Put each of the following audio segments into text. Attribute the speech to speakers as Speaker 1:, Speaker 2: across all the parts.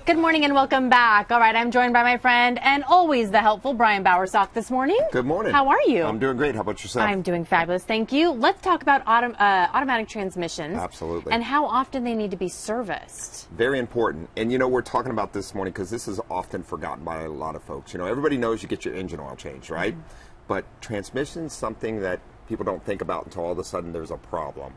Speaker 1: Good morning and welcome back. All right, I'm joined by my friend and always the helpful Brian Bowersock this morning.
Speaker 2: Good morning.
Speaker 1: How are you?
Speaker 2: I'm doing great. How about yourself?
Speaker 1: I'm doing fabulous, thank you. Let's talk about automatic transmissions.
Speaker 2: Absolutely.
Speaker 1: And how often they need to be serviced.
Speaker 2: Very important. And you know, we're talking about this morning because this is often forgotten by a lot of folks. You know, everybody knows you get your engine oil changed, right? But transmission is something that people don't think about until all of a sudden there's a problem.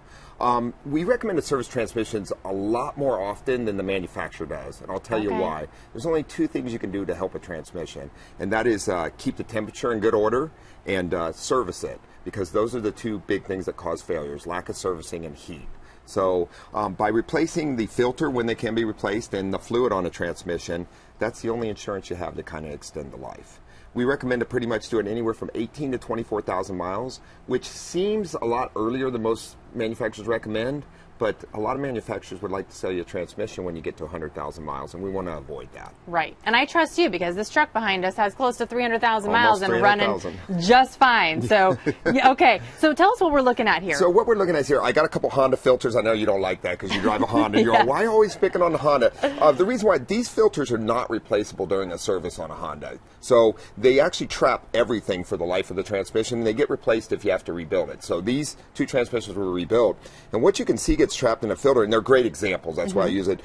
Speaker 2: We recommend to service transmissions a lot more often than the manufacturer does, and I'll tell you why. There's only two things you can do to help a transmission, and that is keep the temperature in good order and service it, because those are the two big things that cause failures: lack of servicing and heat. So by replacing the filter when they can be replaced and the fluid on a transmission, that's the only insurance you have to kind of extend the life. We recommend to pretty much do it anywhere from 18 to 24,000 miles, which seems a lot earlier than most manufacturers recommend, but a lot of manufacturers would like to sell you a transmission when you get to 100,000 miles, and we want to avoid that.
Speaker 1: Right. And I trust you because this truck behind us has close to 300,000 miles and
Speaker 2: 300,000.
Speaker 1: running just fine. So, yeah, okay. So tell us what we're looking at here.
Speaker 2: So what we're looking at here, I got a couple Honda filters. I know you don't like that because you drive a Honda. You're all, why always picking on the Honda? The reason why these filters are not replaceable during a service on a Honda. So they actually trap everything for the life of the transmission, and they get replaced if you have to rebuild it. So these two transmissions were rebuilt, and what you can see gets trapped in a filter, and they're great examples. That's why I use it.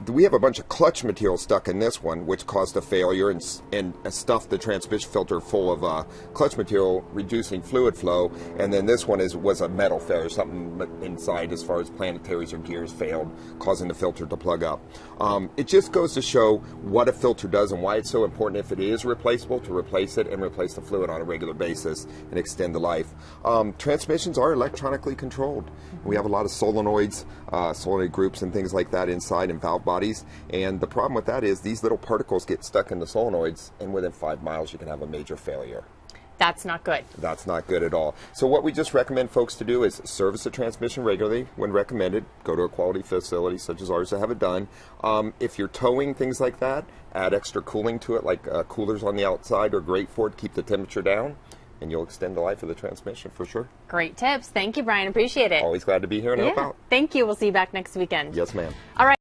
Speaker 2: We have a bunch of clutch material stuck in this one, which caused a failure and stuffed the transmission filter full of clutch material, reducing fluid flow. And then this one was a metal failure, something inside as far as planetaries or gears failed, causing the filter to plug up. It just goes to show what a filter does and why it's so important, if it is replaceable, to replace it and replace the fluid on a regular basis and extend the life. Transmissions are electronically controlled. We have a lot of solenoids, solenoid groups and things like that inside, and valve bodies, and the problem with that is these little particles get stuck in the solenoids, and within 5 miles you can have a major failure.
Speaker 1: That's not good.
Speaker 2: That's not good at all. So what we just recommend folks to do is service a transmission regularly when recommended. Go to a quality facility such as ours to have it done. If you're towing things like that, add extra cooling to it, like coolers on the outside are great for it, keep the temperature down, and you'll extend the life of the transmission for sure.
Speaker 1: Great tips. Thank you, Brian. Appreciate it.
Speaker 2: Always glad to be here and help out.
Speaker 1: Thank you. We'll see you back next weekend.
Speaker 2: Yes, ma'am.
Speaker 1: All right.